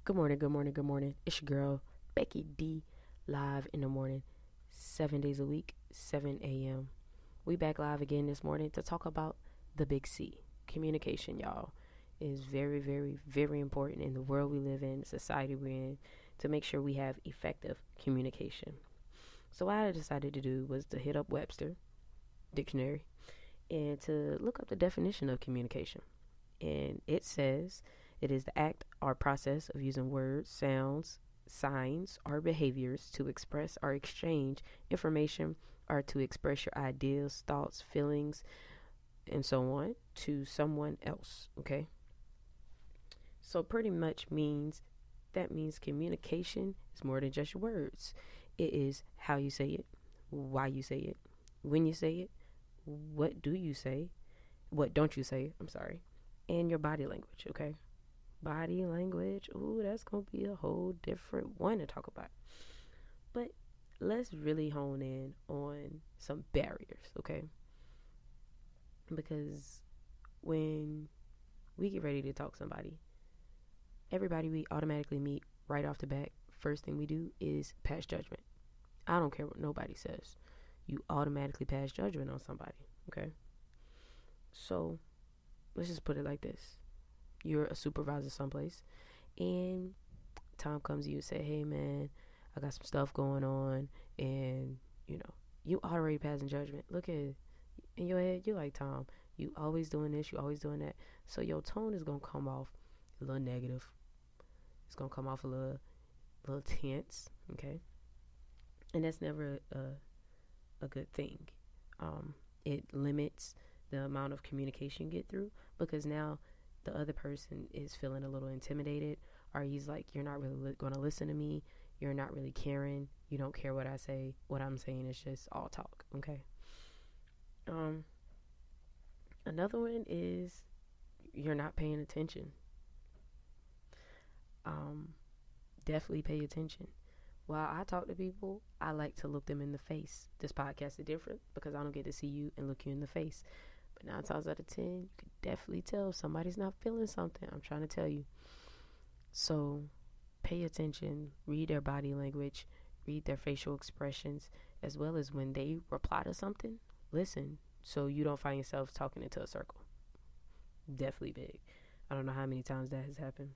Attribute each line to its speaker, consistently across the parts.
Speaker 1: Good morning, good morning, good morning. It's your girl, Becky D, live in the morning, 7 days a week, 7 a.m. We back live again this morning to talk about the big C. Communication, y'all, is very, very, very important in the world we live in, the society we're in, to make sure we have effective communication. So what I decided to do was to hit up Webster Dictionary and to look up the definition of communication. And it says it is the act or process of using words, sounds, signs, or behaviors to express or exchange information or to express your ideas, thoughts, feelings, and so on to someone else. Okay? So pretty much means communication is more than just your words. It is how you say it, why you say it, when you say it, what do you say, what don't you say, I'm sorry, and your body language, okay? Body language, ooh, that's gonna be a whole different one to talk about. But let's really hone in on some barriers, okay? Because when we get ready to talk to somebody, everybody we automatically meet right off the bat, first thing we do is pass judgment. I don't care what nobody says. You automatically pass judgment on somebody, okay? So let's just put it like this. You're a supervisor someplace, and time comes to you and say, hey man, I got some stuff going on, and you already passing judgment. Look at it. In your head, you're like, Tom, you always doing this, you always doing that. So your tone is gonna come off a little negative. It's gonna come off a little tense, okay? And that's never a good thing. It limits the amount of communication you get through because now the other person is feeling a little intimidated, or he's like, you're not really going to listen to me, you're not really caring, you don't care what I say, what I'm saying is just all talk. Okay. um Another one is you're not paying attention. um Definitely pay attention. While I talk to people, I like to look them in the face. This podcast is different because I don't get to see you and look you in the face. But 9 times out of 10, you can definitely tell if somebody's not feeling something. I'm trying to tell you. So pay attention, read their body language, read their facial expressions, as well as when they reply to something, listen so you don't find yourself talking into a circle. Definitely big. I don't know how many times that has happened.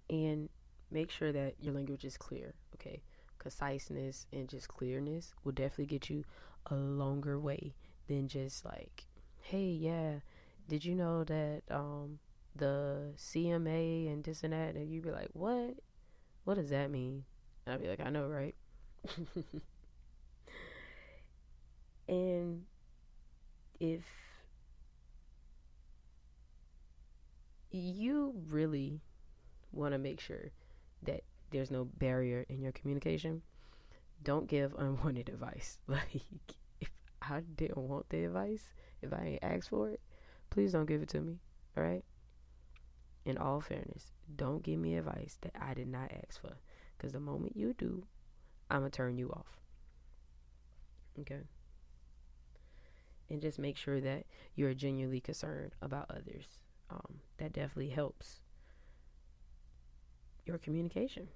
Speaker 1: And make sure that your language is clear, okay? Conciseness and just clearness will definitely get you a longer way than just like, hey, yeah, did you know that the CMA and this and that? And you'd be like, what? What does that mean? And I'd be like, I know, right? And if you really want to make sure that there's no barrier in your communication, don't give unwanted advice. Like, if I didn't want the advice, if I ain't asked for it, please don't give it to me. All right? In all fairness, don't give me advice that I did not ask for. Because the moment you do, I'm going to turn you off. Okay? And just make sure that you're genuinely concerned about others. That definitely helps your communication.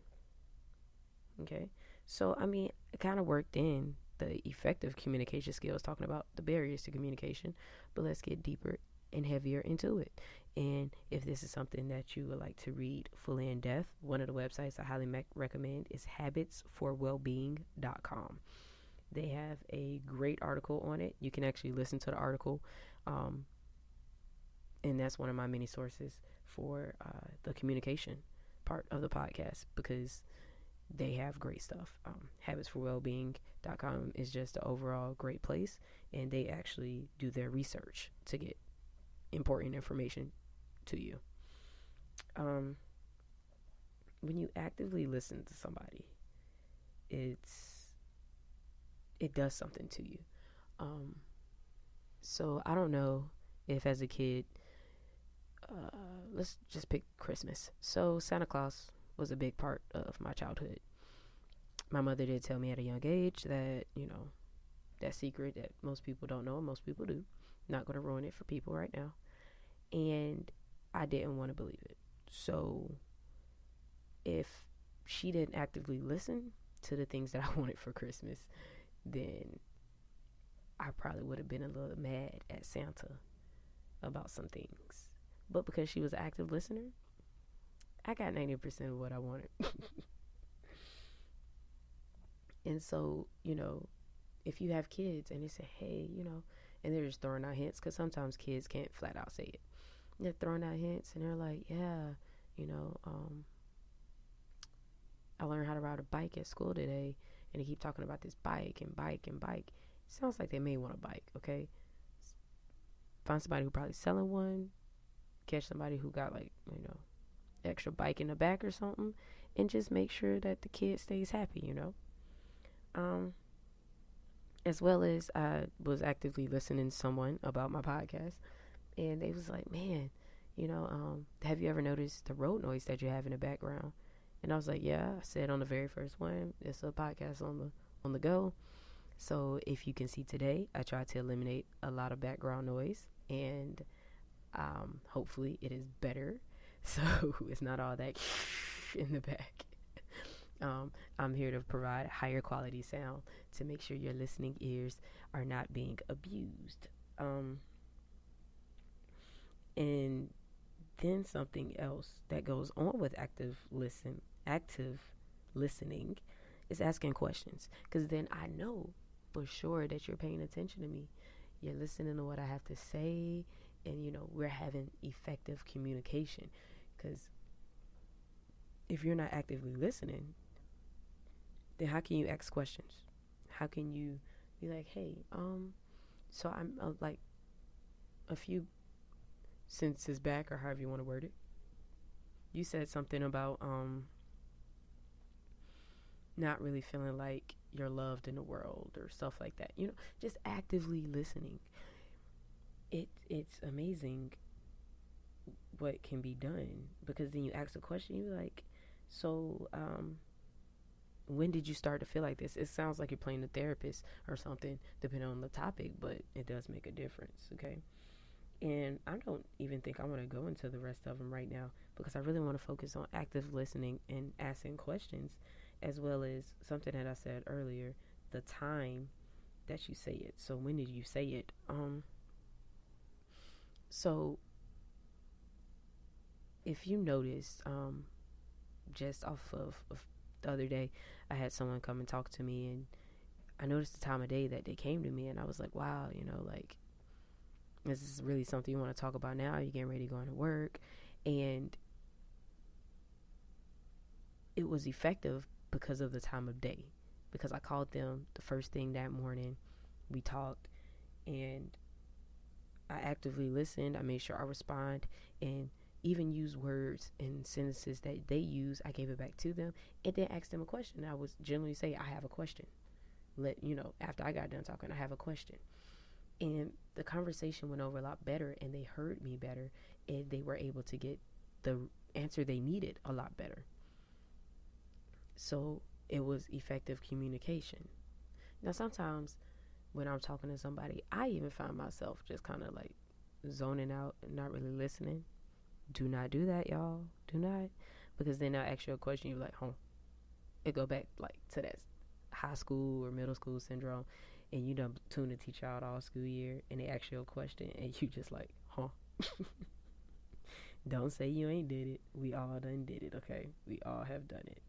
Speaker 1: Okay? So, I mean, I kind of worked in the effective communication skills, talking about the barriers to communication, but let's get deeper and heavier into it. And if this is something that you would like to read fully in depth, one of the websites I highly recommend is habitsforwellbeing.com. They have a great article on it. You can actually listen to the article, and that's one of my many sources for the communication part of the podcast because they have great stuff. Habitsforwellbeing.com is just an overall great place, and they actually do their research to get important information to you. Um, when you actively listen to somebody, it does something to you. Um, so I don't know if as a kid, let's just pick Christmas. So Santa Claus was a big part of my childhood. My mother did tell me at a young age that, that secret that most people don't know and most people do. Not going to ruin it for people right now. And I didn't want to believe it. So if she didn't actively listen to the things that I wanted for Christmas, then I probably would have been a little mad at Santa about some things. But because she was an active listener, I got 90% of what I wanted. And so, if you have kids and they say, hey, and they're just throwing out hints, because sometimes kids can't flat out say it. They're throwing out hints and they're like, yeah, I learned how to ride a bike at school today, and they keep talking about this bike and bike and bike. It sounds like they may want a bike, okay? Find somebody who probably selling one, catch somebody who got extra bike in the back or something, and just make sure that the kid stays happy, As well as I was actively listening to someone about my podcast, and they was like, man, have you ever noticed the road noise that you have in the background? And I was like, yeah. I said on the very first one, it's a podcast on the go. So if you can see today, I tried to eliminate a lot of background noise, and hopefully it is better. So it's not all that in the back. I'm here to provide higher quality sound to make sure your listening ears are not being abused. And then something else that goes on with active listening is asking questions, because then I know for sure that you're paying attention to me. You're listening to what I have to say, and we're having effective communication. Because if you're not actively listening, then how can you ask questions? How can you be like, hey, so I'm like a few sentences back, or however you want to word it, you said something about not really feeling like you're loved in the world or stuff like that. Just actively listening. It's amazing what can be done, because then you ask a question, you're like, so when did you start to feel like this? It sounds like you're playing a therapist or something, depending on the topic, but it does make a difference, okay? And I don't even think I want to go into the rest of them right now, because I really want to focus on active listening and asking questions, as well as something that I said earlier, the time that you say it. So when did you say it? So if you notice, just off of the other day, I had someone come and talk to me, and I noticed the time of day that they came to me, and I was like, wow, this is really something you want to talk about now? You're getting ready to go into work. And it was effective because of the time of day, because I called them the first thing that morning. We talked, and I actively listened. I made sure I respond, and even use words and sentences that they use. I gave it back to them, and then asked them a question. I would generally say, I have a question. After I got done talking, I have a question. And the conversation went over a lot better, and they heard me better, and they were able to get the answer they needed a lot better. So it was effective communication. Now, sometimes when I'm talking to somebody, I even find myself just kind of like zoning out and not really listening. Do not do that, y'all. Do not. Because then I'll ask you a question, you're like, it go back like to that high school or middle school syndrome, and you done tune the teacher out all school year, and they ask you a question, and you just like, Don't say you ain't did it. We all done did it, okay? We all have done it.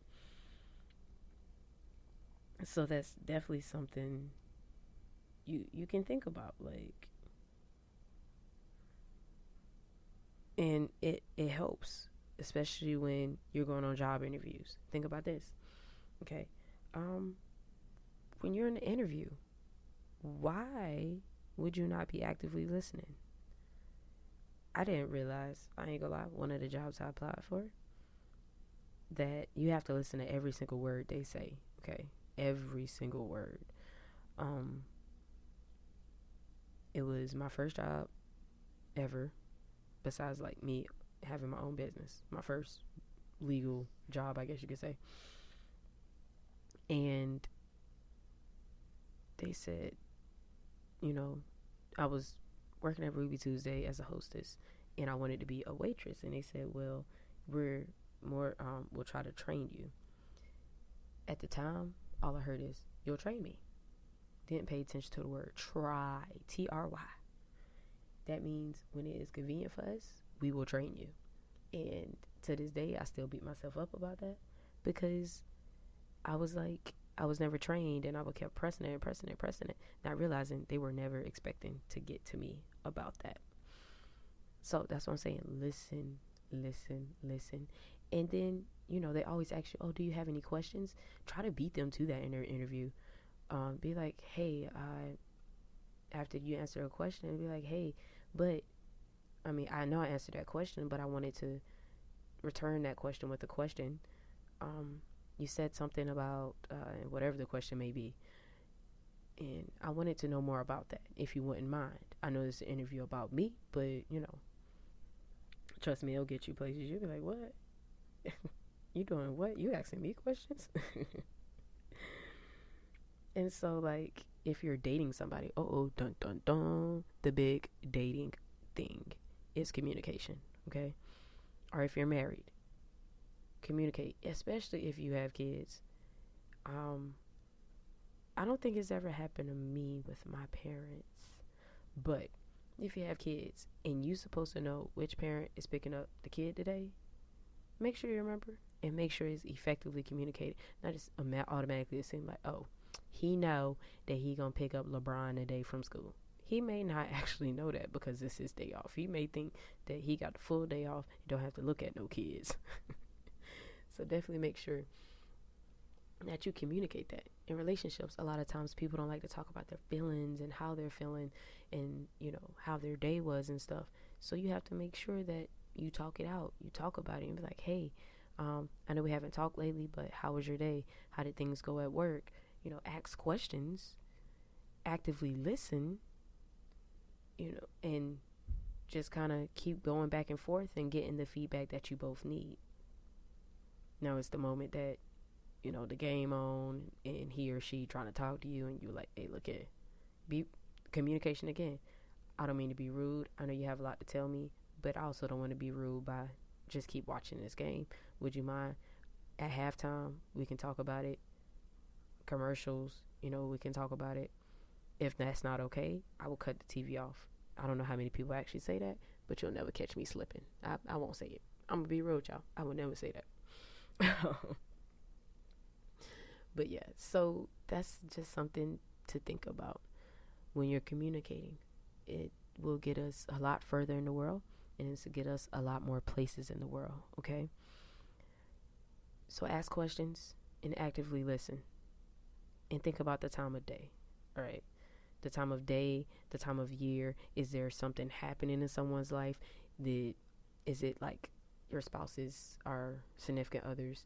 Speaker 1: So that's definitely something you can think about, like, and it helps, especially when you're going on job interviews. Think about this, okay? When you're in an interview, why would you not be actively listening? I didn't realize, I ain't gonna lie, one of the jobs I applied for, that you have to listen to every single word they say, okay? Every single word. It was my first job ever, besides like me having my own business. My first legal job, I guess you could say. And they said, I was working at Ruby Tuesday as a hostess, and I wanted to be a waitress. And they said, well, we'll try to train you. At the time, all I heard is, you'll train me. Didn't pay attention to the word try, Try. That means when it is convenient for us, we will train you. And to this day, I still beat myself up about that because I was never trained, and I would kept pressing it, not realizing they were never expecting to get to me about that. So that's what I'm saying. Listen. And then, they always ask you, oh, do you have any questions? Try to beat them to that in their interview. Be like, hey, after you answer a question, be like, hey, but, I know I answered that question, but I wanted to return that question with a question. You said something about whatever the question may be, and I wanted to know more about that, if you wouldn't mind. I know this is an interview about me, but, trust me, it'll get you places. You'll be like, what? You doing what? You asking me questions? And so, like, if you're dating somebody, dun dun dun, the big dating thing is communication, okay? Or if you're married, communicate, especially if you have kids. I don't think it's ever happened to me with my parents, but if you have kids and you're supposed to know which parent is picking up the kid today, make sure you remember and make sure it's effectively communicated. Not just automatically assume like, oh, he know that he gonna pick up LeBron today from school. He may not actually know that because it's his day off. He may think that he got the full day off. You don't have to look at no kids. So definitely make sure that you communicate that. In relationships, a lot of times people don't like to talk about their feelings and how they're feeling and, how their day was and stuff. So you have to make sure that you talk it out. You talk about it and be like, hey, I know we haven't talked lately, but how was your day? How did things go at work? Ask questions, actively listen, and just kind of keep going back and forth and getting the feedback that you both need. Now it's the moment that, the game on and he or she trying to talk to you and you're like, hey, look at, be communication again. I don't mean to be rude. I know you have a lot to tell me, but I also don't want to be rude by just keep watching this game. Would you mind at halftime? We can talk about it. Commercials, we can talk about it. If that's not okay, I will cut the TV off. I don't know how many people actually say that, but you'll never catch me slipping. I won't say it. I'm gonna be real with y'all. I will never say that. But yeah, so that's just something to think about when you're communicating. It will get us a lot further in the world, and it's to get us a lot more places in the world, okay? So ask questions and actively listen. And think about the time of day, all right? The time of day, the time of year. Is there something happening in someone's life? Is it like your spouses or significant others,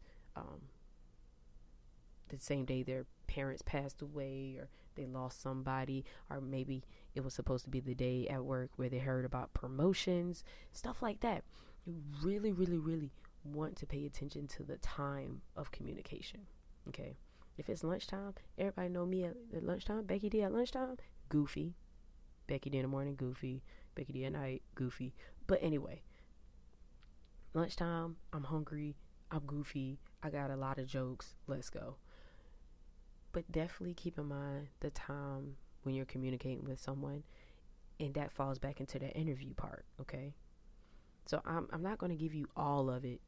Speaker 1: the same day their parents passed away, or they lost somebody, or maybe it was supposed to be the day at work where they heard about promotions, stuff like that. You really, really, really want to pay attention to the time of communication, okay? If it's lunchtime, everybody know me at lunchtime. Becky D at lunchtime, goofy. Becky D in the morning, goofy. Becky D at night, goofy. But anyway, lunchtime, I'm hungry, I'm goofy, I got a lot of jokes, let's go. But definitely keep in mind the time when you're communicating with someone, and that falls back into the interview part, okay? So I'm not going to give you all of it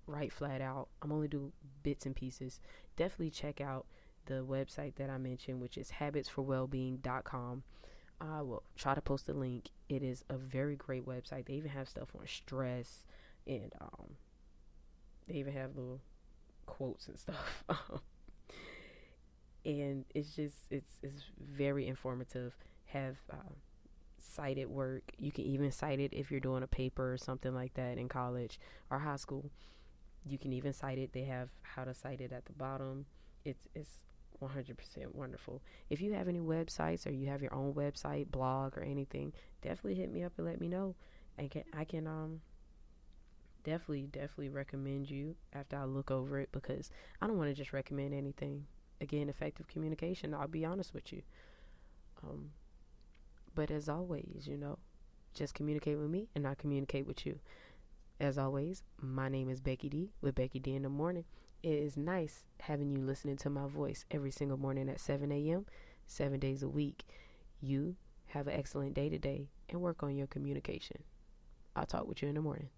Speaker 1: right flat out. I'm only do bits and pieces. Definitely check out the website that I mentioned, which is habitsforwellbeing.com. I will try to post a link. It is a very great website. They even have stuff on stress, and they even have little quotes and stuff. And it's very informative. Have cited work. You can even cite it if you're doing a paper or something like that in college or high school. You can even cite it. They have how to cite it at the bottom. It's 100% wonderful. If you have any websites or you have your own website, blog, or anything, definitely hit me up and let me know. I can definitely recommend you after I look over it, because I don't want to just recommend anything. Again, effective communication, I'll be honest with you. But as always, just communicate with me and I communicate with you. As always, my name is Becky D with Becky D in the Morning. It is nice having you listening to my voice every single morning at 7 a.m., 7 days a week. You have an excellent day today and work on your communication. I'll talk with you in the morning.